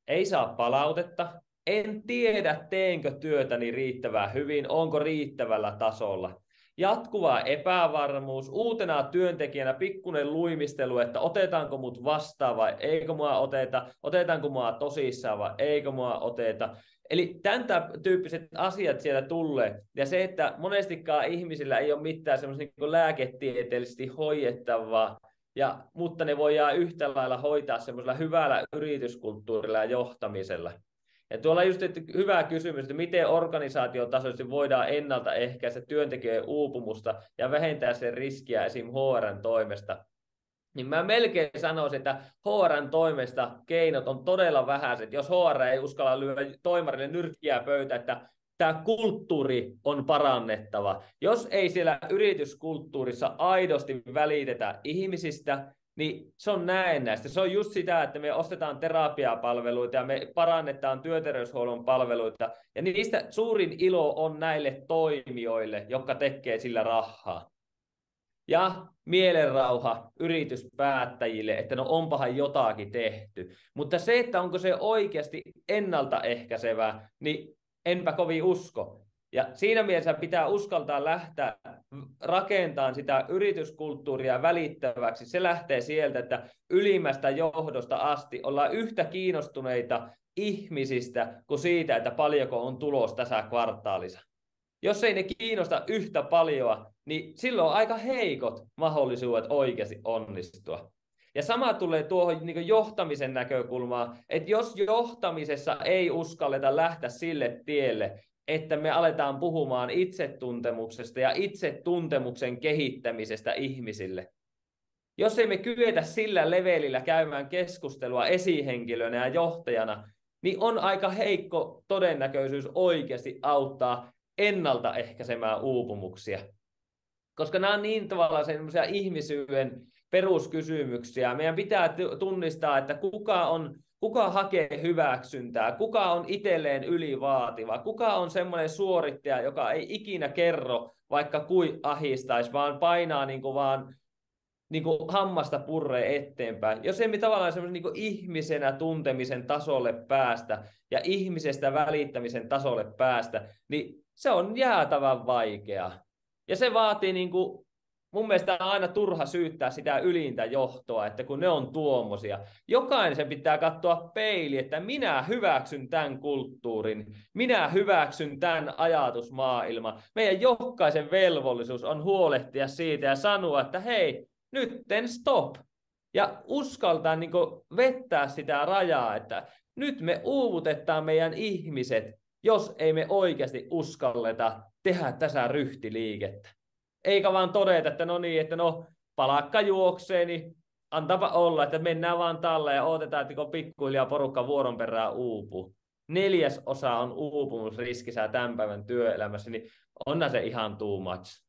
ei saa palautetta, en tiedä, teenkö työtäni riittävän hyvin, onko riittävällä tasolla. Jatkuva epävarmuus, uutena työntekijänä pikkuinen luimistelu, että otetaanko mut vastaan vai eikö mua oteta, otetaanko mua tosissaan vai eikö mua oteta. Eli tämän tyyppiset asiat siellä tulee. Ja se, että monestikaan ihmisillä ei ole mitään semmoista niin lääketieteellisesti hoidettavaa, mutta ne voidaan yhtä lailla hoitaa semmoisella hyvällä yrityskulttuurilla ja johtamisella. Ja tuolla just hyvä kysymys, että miten organisaatiotasoisesti voidaan ennaltaehkäistä työntekijöiden uupumusta ja vähentää sen riskiä esim. HR:n toimesta. Niin mä melkein sanoisin, että HR:n toimesta keinot on todella vähäiset, jos HR ei uskalla lyödä toimarille nyrkkiä pöytä, että tämä kulttuuri on parannettava. Jos ei siellä yrityskulttuurissa aidosti välitetä ihmisistä, niin se on näennäistä. Se on just sitä, että me ostetaan terapiapalveluita ja me parannetaan työterveyshuollon palveluita. Ja niistä suurin ilo on näille toimijoille, jotka tekee sillä rahaa. Ja mielenrauha yrityspäättäjille, että no onpahan jotakin tehty. Mutta se, että onko se oikeasti ennaltaehkäisevää, niin enpä kovin usko. Ja siinä mielessä pitää uskaltaa lähteä rakentamaan sitä yrityskulttuuria välittäväksi. Se lähtee sieltä, että ylimmästä johdosta asti ollaan yhtä kiinnostuneita ihmisistä kuin siitä, että paljonko on tulos tässä kvartaalissa. Jos ei ne kiinnosta yhtä paljon, niin silloin on aika heikot mahdollisuudet oikeasti onnistua. Ja sama tulee tuohon niin johtamisen näkökulmaan, että jos johtamisessa ei uskalleta lähteä sille tielle, että me aletaan puhumaan itsetuntemuksesta ja itsetuntemuksen kehittämisestä ihmisille. Jos ei me kyetä sillä levelillä käymään keskustelua esihenkilönä ja johtajana, niin on aika heikko todennäköisyys oikeasti auttaa ennaltaehkäisemään uupumuksia. Koska nämä on niin tavallaan semmoisia ihmisyyden peruskysymyksiä. Meidän pitää tunnistaa, että kuka on kuka hakee hyväksyntää, kuka on itselleen ylivaativa, kuka on semmoinen suorittaja, joka ei ikinä kerro, vaikka kui ahistaisi, vaan painaa vaan hammasta purree eteenpäin. Jos emme tavallaan semmoisen ihmisenä tuntemisen tasolle päästä ja ihmisestä välittämisen tasolle päästä, niin se on jäätävän vaikea. Ja se vaatii mun mielestä on aina turha syyttää sitä ylintä johtoa, että kun ne on tuommoisia. Jokainen pitää katsoa peiliin, että minä hyväksyn tämän kulttuurin, minä hyväksyn tämän ajatusmaailman. Meidän jokaisen velvollisuus on huolehtia siitä ja sanoa, että hei, nytten stop. Ja uskaltaa vettää sitä rajaa, että nyt me uuvutetaan meidän ihmiset, jos ei me oikeasti uskalleta tehdä tässä ryhtiliikettä. Eikä vaan todeta, että no niin, että no palakka juoksee, niin antapa olla, että mennään vaan talle ja odotetaan, että pikkuhiljaa porukka vuoron perään uupuu. 1/4 on uupumusriskissä tämän päivän työelämässä, niin onhan se ihan too much.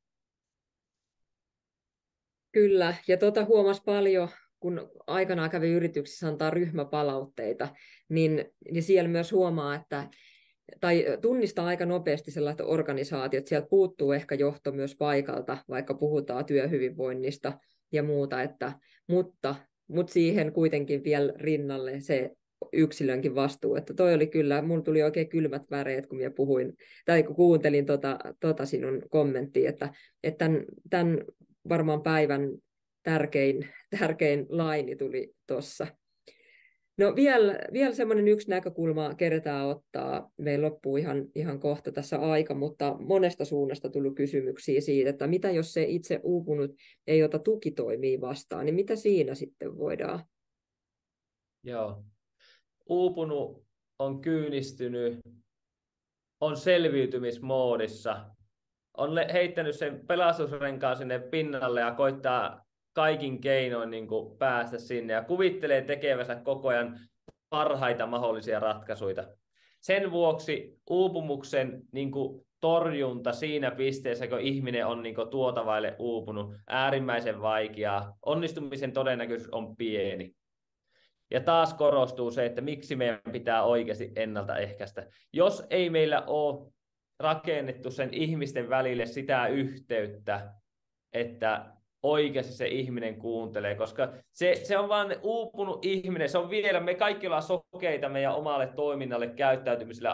Kyllä, ja huomasi paljon, kun aikanaan kävi yrityksissä antaa ryhmäpalautteita, niin siellä myös huomaa, tai tunnistaa aika nopeasti sellaiset organisaatiot, sieltä puuttuu ehkä johto myös paikalta, vaikka puhutaan työhyvinvoinnista ja muuta, mutta siihen kuitenkin vielä rinnalle se yksilönkin vastuu, että toi oli kyllä, mulla tuli oikein kylmät väreet, kun minä puhuin, tai kun kuuntelin sinun kommenttia, että tämän varmaan päivän tärkein laini tuli tuossa. No vielä semmoinen yksi näkökulma keretään ottaa. Meillä loppuu ihan kohta tässä aika, mutta monesta suunnasta tullut kysymyksiä siitä, että mitä jos se itse uupunut ei ota tukitoimia vastaan, niin mitä siinä sitten voidaan? Joo. Uupunut on kyynistynyt, on selviytymismoodissa, on heittänyt sen pelastusrenkaan sinne pinnalle ja koittaa kaikin keinoin päästä sinne ja kuvittelee tekevänsä koko ajan parhaita mahdollisia ratkaisuja. Sen vuoksi uupumuksen torjunta siinä pisteessä, kun ihminen on tuotavaille uupunut, äärimmäisen vaikeaa. Onnistumisen todennäköisyys on pieni. Ja taas korostuu se, että miksi meidän pitää oikeasti ennaltaehkäistä. Jos ei meillä ole rakennettu sen ihmisten välille sitä yhteyttä, että oikeasti se ihminen kuuntelee, koska se on vaan uupunut ihminen, se on vielä, me kaikki ollaan sokeita meidän omalle toiminnalle, käyttäytymiselle,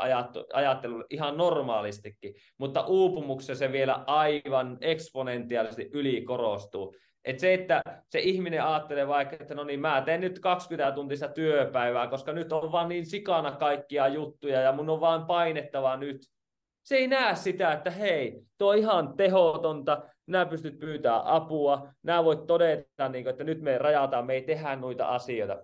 ajattelulle ihan normaalistikin, mutta uupumuksessa se vielä aivan eksponentiaalisesti ylikorostuu. Että se, että se ihminen ajattelee vaikka, että no niin, mä teen nyt 20-tuntista työpäivää, koska nyt on vaan niin sikana kaikkia juttuja ja mun on vaan painettava nyt. Se ei näe sitä, että hei, tuo on ihan tehotonta, nää pystyt pyytämään apua, nää voit todeta, että nyt me rajataan, me ei tehdä noita asioita.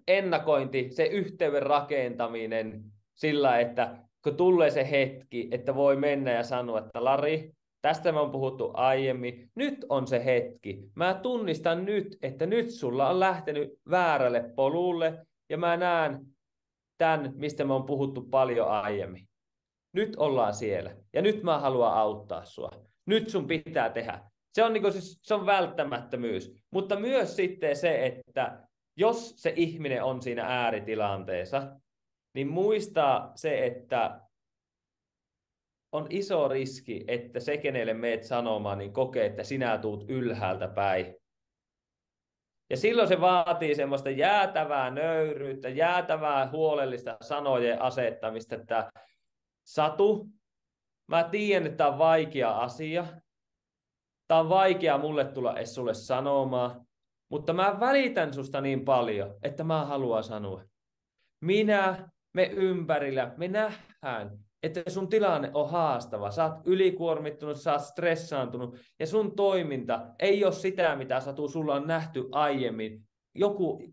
Ennakointi, se yhteyden rakentaminen sillä, että kun tulee se hetki, että voi mennä ja sanoa, että Lari, tästä me on puhuttu aiemmin, nyt on se hetki. Mä tunnistan nyt, että nyt sulla on lähtenyt väärälle polulle ja mä näen tämän, mistä me on puhuttu paljon aiemmin. Nyt ollaan siellä ja nyt mä haluan auttaa sua. Nyt sun pitää tehdä. Se on, se on välttämättömyys, mutta myös sitten se, että jos se ihminen on siinä ääritilanteessa, niin muistaa se, että on iso riski, että se, kenelle meet sanomaan, niin kokee, että sinä tuut ylhäältä päin. Ja silloin se vaatii semmoista jäätävää nöyryyttä, jäätävää huolellista sanojen asettamista, että Satu, mä tiedän, että tämä on vaikea asia. Tämä on vaikea mulle tulla edes sulle sanomaan, mutta mä välitän susta niin paljon, että mä haluan sanoa. Me ympärillä, me nähdään, että sun tilanne on haastava. Sä oot ylikuormittunut, sä oot stressaantunut ja sun toiminta ei ole sitä, mitä Satu sulla on nähty aiemmin.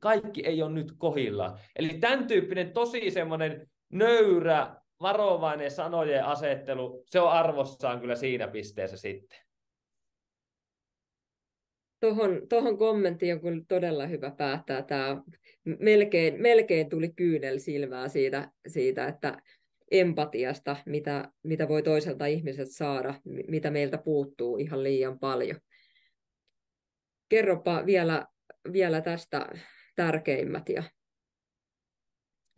Kaikki ei ole nyt kohillaan. Eli tämän tyyppinen tosi semmoinen nöyrä, varovainen sanojen asettelu, se on arvossaan kyllä siinä pisteessä sitten. Tuohon kommenttiin on kyllä todella hyvä päättää. Tämä melkein tuli kyynel silmää siitä, että empatiasta, mitä voi toiselta ihmiset saada, mitä meiltä puuttuu ihan liian paljon. Kerropa vielä tästä tärkeimmät.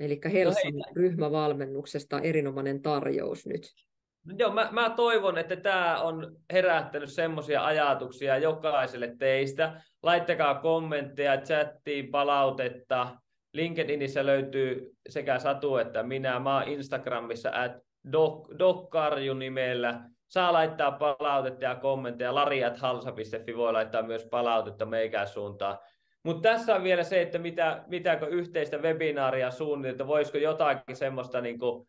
Eli No hei, Helson ryhmävalmennuksesta erinomainen tarjous nyt. no joo, mä toivon, että tämä on herättänyt semmoisia ajatuksia jokaiselle teistä. Laittakaa kommentteja, chattiin, palautetta. LinkedInissä löytyy sekä Satu että minä. Mä oon Instagramissa @dockarju nimellä. Saa laittaa palautetta ja kommentteja. lari@halsa.fi voi laittaa myös palautetta meikään suuntaan. Mutta tässä on vielä se, että mitäkö yhteistä webinaaria suunniteltu, voisiko jotakin semmoista niinku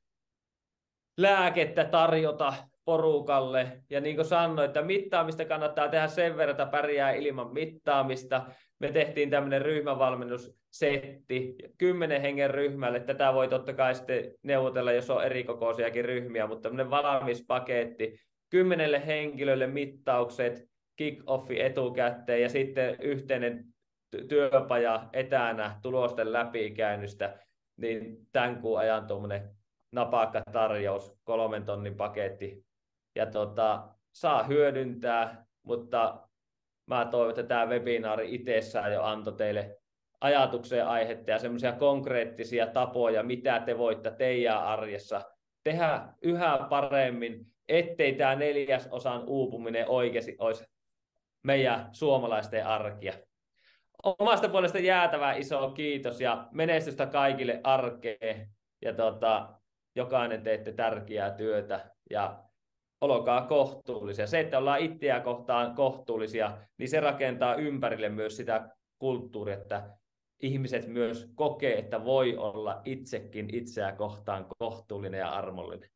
lääkettä tarjota porukalle. Ja niin kuin sanoin, että mittaamista kannattaa tehdä sen verran, että pärjää ilman mittaamista. Me tehtiin tämmöinen ryhmävalmennussetti 10 hengen ryhmälle. Tätä voi totta kai sitten neuvotella, jos on erikokoisiakin ryhmiä, mutta tämmöinen valmis paketti. 10 henkilölle mittaukset, kick-offi etukäteen ja sitten yhteinen työpaja etänä tulosten läpikäynnistä. Niin tämän kuun ajan tuommoinen napakka tarjous, 3 tonnin paketti. Ja saa hyödyntää, mutta mä toivon, että tämä webinaari itsessään jo antoi teille ajatukseen aihetta ja semmoisia konkreettisia tapoja, mitä te voitte teidän arjessa tehdä yhä paremmin, ettei tämä 1/4 uupuminen oikeasti olisi meidän suomalaisten arkia. Omasta puolesta jäätävää iso kiitos ja menestystä kaikille arkeen. Ja jokainen teette tärkeää työtä ja olkaa kohtuullisia. Se, että ollaan itseä kohtaan kohtuullisia, niin se rakentaa ympärille myös sitä kulttuuria, että ihmiset myös kokee, että voi olla itsekin itseä kohtaan kohtuullinen ja armollinen.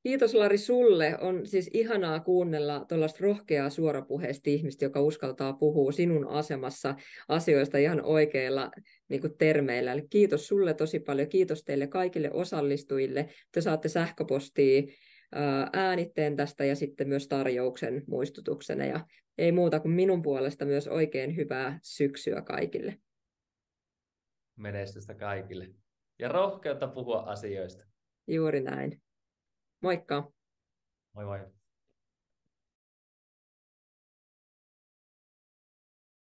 Kiitos Lari sulle. On siis ihanaa kuunnella tuollaista rohkeaa suorapuheista ihmistä, joka uskaltaa puhua sinun asemassa asioista ihan oikeilla niin kuin termeillä. Eli kiitos sulle tosi paljon. Kiitos teille kaikille osallistujille. Te saatte sähköpostia äänitteen tästä ja sitten myös tarjouksen muistutuksena. Ja ei muuta kuin minun puolesta myös oikein hyvää syksyä kaikille. Menestystä kaikille. Ja rohkeutta puhua asioista. Juuri näin. Moikka! Moi moi!